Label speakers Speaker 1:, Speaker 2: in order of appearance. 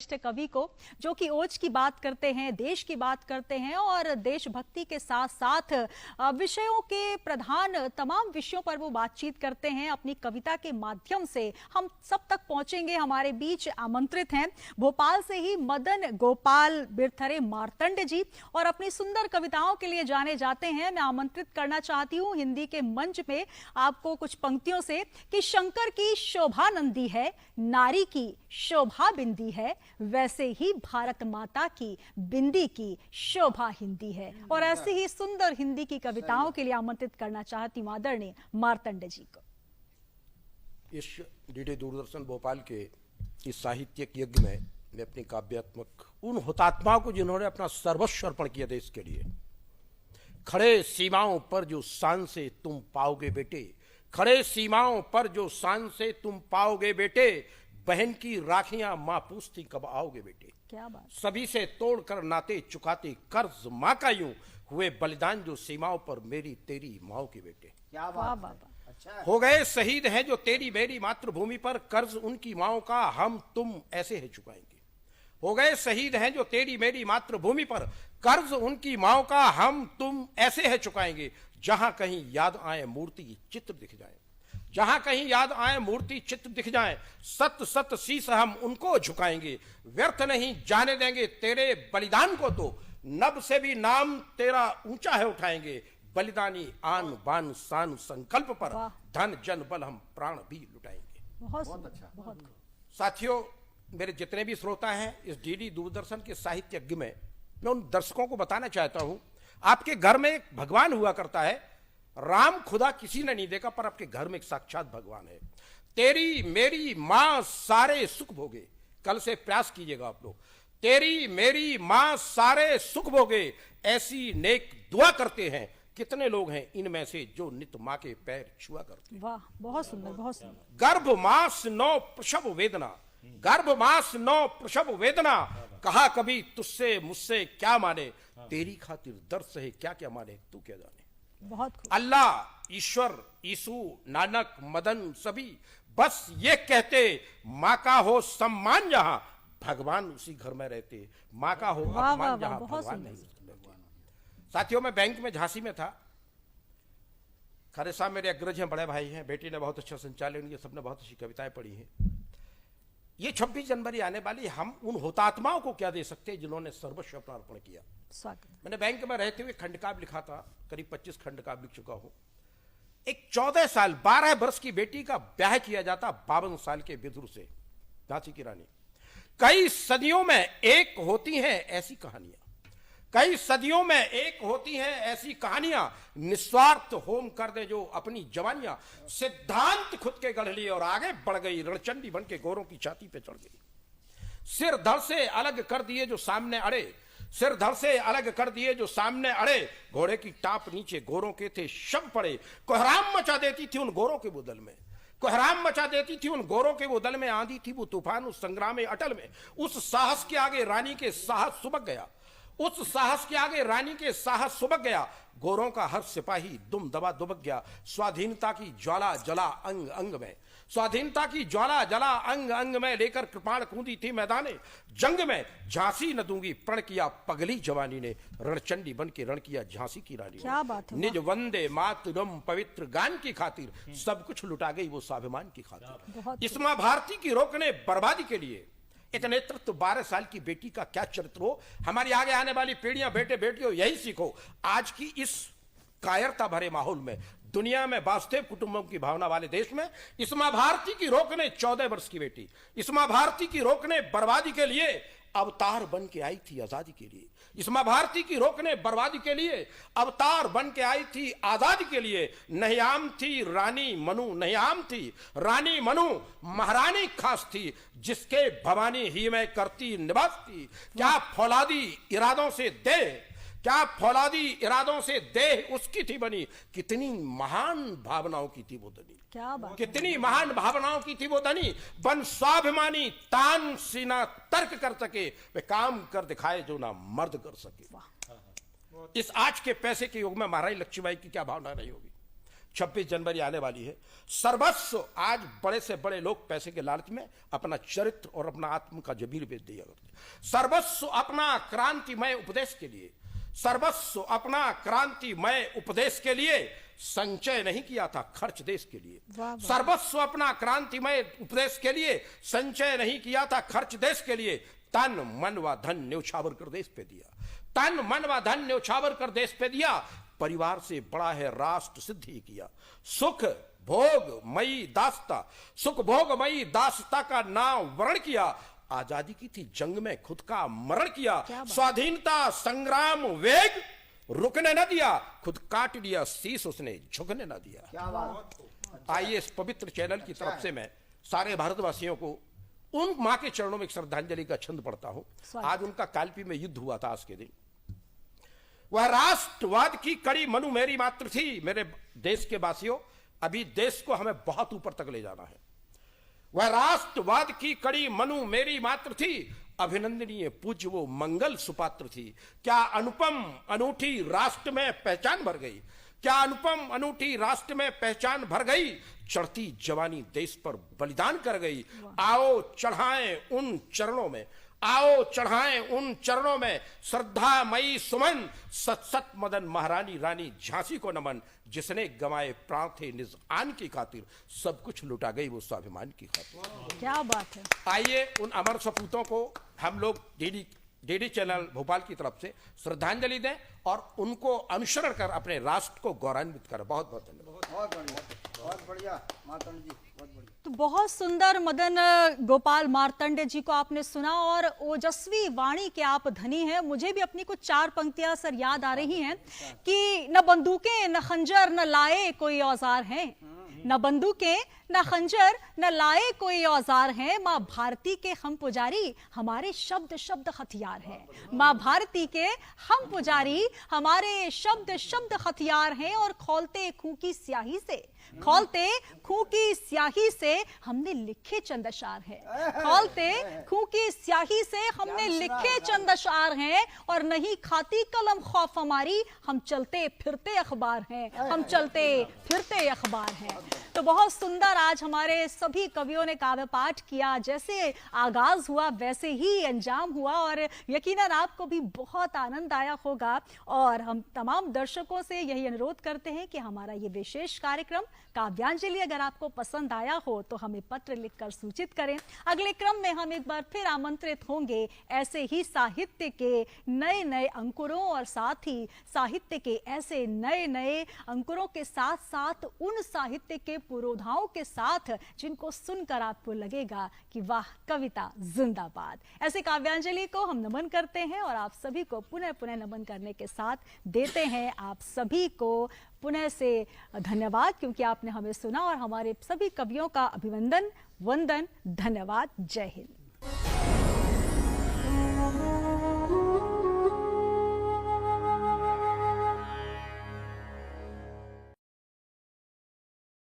Speaker 1: कवि को जो कि ओज की बात करते हैं, देश की बात करते हैं और देशभक्ति के साथ साथ विषयों के प्रधान तमाम विषयों पर वो बातचीत करते हैं। अपनी कविता के माध्यम से हम सब तक पहुंचेंगे। हमारे बीच आमंत्रित हैं भोपाल से ही मदन गोपाल बिरथरे मार्तंड जी और अपनी सुंदर कविताओं के लिए जाने जाते हैं। मैं आमंत्रित करना चाहती हूं हिंदी के मंच में आपको कुछ पंक्तियों से कि शंकर की शोभा नंदी है, नारी की शोभा बिंदी है, वैसे ही भारत माता की बिंदी की शोभा हिंदी है। और ऐसी ही सुंदर हिंदी की कविताओं के लिए आमंत्रित करना चाहती हूं आदरणीय मार्तंड जी को।
Speaker 2: इस डीडी दूरदर्शन भोपाल के इस साहित्यिक यज्ञ में मैं अपनी काव्यात्मक उन हुतात्माओं को जिन्होंने अपना सर्वस्व अर्पण किया देश के लिए, खड़े सीमाओं पर जो शान से तुम पाओगे बेटे, खड़े सीमाओं पर जो शान से तुम पाओगे बेटे, बहन की राखियां मां पूछती कब आओगे बेटे।
Speaker 1: क्या बात।
Speaker 2: सभी से तोड़कर नाते चुकाते कर्ज मां का यूं हुए बलिदान जो सीमाओं पर मेरी तेरी माओ के बेटे।
Speaker 3: क्या बात। अच्छा
Speaker 2: हो गए शहीद हैं जो तेरी मेरी मातृभूमि पर, कर्ज उनकी माओ का हम तुम ऐसे है चुकाएंगे। हो गए शहीद हैं जो तेरी मेरी मातृभूमि पर, कर्ज उनकी माओ का हम तुम ऐसे है चुकाएंगे। जहां कहीं याद आए मूर्ति चित्र दिख जाए, जहां कहीं याद आए मूर्ति चित्र दिख जाए, सत सत शीस हम उनको झुकाएंगे। व्यर्थ नहीं जाने देंगे तेरे बलिदान को, तो नभ से भी नाम तेरा ऊंचा है उठाएंगे। बलिदानी आन बान शान संकल्प पर, धन जन बल हम प्राण भी लुटाएंगे।
Speaker 1: बहुत अच्छा। बहुत
Speaker 2: साथियों, मेरे जितने भी श्रोता हैं इस डीडी दूरदर्शन के साहित्य यज्ञ में, मैं उन दर्शकों को बताना चाहता हूं, आपके घर में एक भगवान हुआ करता है। राम खुदा किसी ने नहीं देखा, पर आपके घर में एक साक्षात भगवान है। तेरी मेरी मां सारे सुख भोगे, कल से प्रयास कीजिएगा आप लोग। तेरी मेरी मां सारे सुख भोगे, ऐसी नेक दुआ करते हैं। कितने लोग हैं इनमें से जो नित मां के पैर छुआ करते हैं।
Speaker 1: वाह, बहुत सुंदर, बहुत सुंदर।
Speaker 2: गर्भ मास नौ प्रसव वेदना, गर्भ मास नौ प्रसव वेदना, कहा कभी तुझसे मुझसे क्या माने, तेरी खातिर दर्द सहे क्या क्या माने तू क्या जाने।
Speaker 1: बहुत खूब।
Speaker 2: अल्लाह, ईश्वर, यीशु, नानक, मदन सभी बस ये कहते, माँ का हो सम्मान जहां भगवान उसी घर में रहते। माँ का हो अपमान जहां भगवान नहीं। साथियों, मैं बैंक में झांसी में था। खरे साहब मेरे अग्रज हैं, बड़े भाई हैं, बेटी ने बहुत अच्छा संचालन, ये सबने बहुत अच्छी कविताएं पढ़ी हैं। ये 26 जनवरी आने वाली, हम उन हुतात्माओं को क्या दे सकते हैं जिन्होंने सर्वस्व अर्पण किया।
Speaker 1: स्वागत।
Speaker 2: मैंने बैंक में रहते हुए खंड काव्य लिखा था, करीब 25 खंड काव्य लिख चुका हूं। एक 14 साल 12 वर्ष की बेटी का ब्याह किया जाता 52 साल के विदुर से, झांसी की रानी। कई सदियों में एक होती हैं ऐसी कहानियां, कई सदियों में एक होती हैं ऐसी कहानियां, निस्वार्थ होम कर दे जो अपनी जवानियां। सिद्धांत खुद के गढ़ लिए और आगे बढ़ गई, रणचंडी बन के गोरों की छाती पे चढ़ गई। सिर धड़ से अलग कर दिए जो सामने अड़े, सिर धड़ से अलग कर दिए जो सामने अड़े, घोड़े की टाप नीचे गोरों के थे शव पड़े। कोहराम मचा देती थी उन गोरों के वो दल में, कोहराम मचा देती थी उन गोरों के वो दल में। आंधी थी वो तूफान उस संग्राम अटल में, उस साहस के आगे रानी के साहस सुबक गया, उस साहस के आगे रानी के साहस सुबक गया। गोरों का हर सिपाही दुम दबा दुबक गया। स्वाधीनता की ज्वाला जला अंग अंग में, स्वाधीनता की ज्वाला जला अंग अंग में, लेकर कृपाण कूदी थी मैदाने जंग में। झांसी न दूंगी प्रण किया पगली जवानी ने, रणचंडी बन के रण किया झांसी की रानी।
Speaker 1: क्या बात है।
Speaker 2: निज वंदे मातरम पवित्र गान की खातिर सब कुछ लुटा गई वो स्वाभिमान की खातिर। इस मां भारती की रोकने बर्बादी के लिए एक नेतृत्व 12 साल की बेटी का क्या चरित्र हो। हमारी आगे आने वाली पीढ़ियां, बेटे बेटियों, यही सीखो। आज की इस कायरता भरे माहौल में, दुनिया में वास्तव कुटुंबों की भावना वाले देश में, इस मां भारती की रोकने 14 वर्ष की बेटी, इस मां भारती की रोकने बर्बादी के लिए अवतार बन के आई थी आजादी के लिए। इस मां भारती की रोकने बर्बादी के लिए अवतार बन के आई थी आजादी के लिए। नहीं आम थी रानी मनु, नहीं आम थी रानी मनु, महारानी खास थी जिसके भवानी ही में करती निवास थी। क्या फौलादी इरादों से दे, क्या फौलादी इरादों से देह उसकी थी बनी, कितनी महान भावनाओं की थी वो धनी,
Speaker 1: क्या बात। कितनी
Speaker 2: कितनी महान भावनाओं की थी वो धनी। बन स्वाभिमानी तान सीना तर्क कर सके, वे काम कर दिखाए जो ना मर्द कर सके। इस आज के पैसे के युग में महारानी लक्ष्मीबाई की क्या भावना रही होगी। 26 जनवरी आने वाली है। सर्वस्व आज बड़े से बड़े लोग पैसे के लालच में अपना चरित्र और अपना आत्म का जमीर बेच दिया करते। सर्वस्व अपना क्रांतिमय उपदेश के लिए, सर्वस्व अपना क्रांतिमय उपदेश के लिए संचय नहीं किया था, खर्च देश के लिए। सर्वस्व अपना क्रांतिमय उपदेश के लिए संचय नहीं किया था, खर्च देश के लिए। तन मन व धन न्यौछावर कर देश पे दिया, तन मन व धन न्यौछावर कर देश पे दिया। परिवार से बड़ा है राष्ट्र सिद्ध ही किया। सुख भोग मई दास्ता, सुख भोग मई दास्ता का नाम वर्ण किया। आजादी की थी जंग में खुद का मरण किया। स्वाधीनता संग्राम वेग रुकने न दिया, खुद काट लिया शीश उसने झुकने न दिया। आइए इस पवित्र चैनल की तरफ से मैं सारे भारतवासियों को उन मां के चरणों में एक श्रद्धांजलि का छंद पढ़ता हूं। आज उनका कालपी में युद्ध हुआ था आज के दिन। वह राष्ट्रवाद की कड़ी मनु मेरी मात्र थी। मेरे देश के वासियों, अभी देश को हमें बहुत ऊपर तक ले जाना है। वह राष्ट्रवाद की कड़ी मनु मेरी मात्र थी, अभिनंदनीय पूज्य वो मंगल सुपात्र थी। क्या अनुपम अनूठी राष्ट्र में पहचान भर गई, क्या अनुपम अनूठी राष्ट्र में पहचान भर गई। चढ़ती जवानी देश पर बलिदान कर गई। आओ चढ़ाएं उन चरणों में, आओ चढ़ाएं उन चरणों में श्रद्धामयी सुमन। सत सत मदन महारानी रानी झांसी को नमन, जिसने गंवाए प्राण थे निज आन की खातिर, सब कुछ लुटा गई वो स्वाभिमान की खातिर।
Speaker 1: क्या बात है।
Speaker 2: आइए उन अमर सपूतों को हम लोग डीडी चैनल भोपाल की तरफ से श्रद्धांजलि दें और उनको अनुसरण कर अपने राष्ट्र को गौरवान्वित करें। बहुत बहुत धन्यवाद।
Speaker 3: बहुत बढ़िया मार्तंड जी, बहुत बढ़िया।
Speaker 1: तो बहुत सुंदर मदन गोपाल मार्तंड जी को आपने सुना और ओजस्वी वाणी के आप धनी हैं। मुझे भी अपनी कुछ 4 पंक्तियां सर याद आ रही हैं कि न बंदूकें न खंजर न लाए कोई औजार हैं, न बंदूकें न खंजर न लाए कोई औजार हैं। माँ भारती के हम पुजारी हमारे शब्द शब्द हथियार हैं। माँ भारती के हम पुजारी हमारे शब्द शब्द हथियार हैं। और खोलते खूं की स्याही से, खोलते खूं की स्याही से हमने लिखे चंद अशार हैं। खोलते खूं की स्याही से हमने लिखे चंद अशार हैं। और नहीं खाती कलम खौफ हमारी, हम चलते फिरते अखबार हैं, हम चलते फिरते अखबार हैं। तो बहुत सुंदर आज हमारे सभी कवियों ने काव्य पाठ किया। जैसे आगाज हुआ वैसे ही अंजाम हुआ और यकीनन आपको भी बहुत आनंद आया होगा। और हम तमाम दर्शकों से यही अनुरोध करते हैं कि हमारा ये विशेष कार्यक्रम काव्यांजलि अगर आपको पसंद आया हो तो हमें पत्र लिखकर सूचित करें। अगले क्रम में हम एक बार फिर आमंत्रित होंगे ऐसे ही साहित्य के नए नए अंकुरों और साथ ही साहित्य के ऐसे नए नए अंकुरों के साथ साथ उन साहित्य के पुरोधाओं के साथ जिनको सुनकर आपको लगेगा कि वाह कविता जिंदाबाद। ऐसे काव्यांजलि को हम नमन करते हैं और आप सभी को पुनः पुनः नमन करने के साथ देते हैं आप सभी को पुनः से धन्यवाद, क्योंकि आपने हमें सुना और हमारे सभी कवियों का अभिनंदन वंदन धन्यवाद। जय हिंद।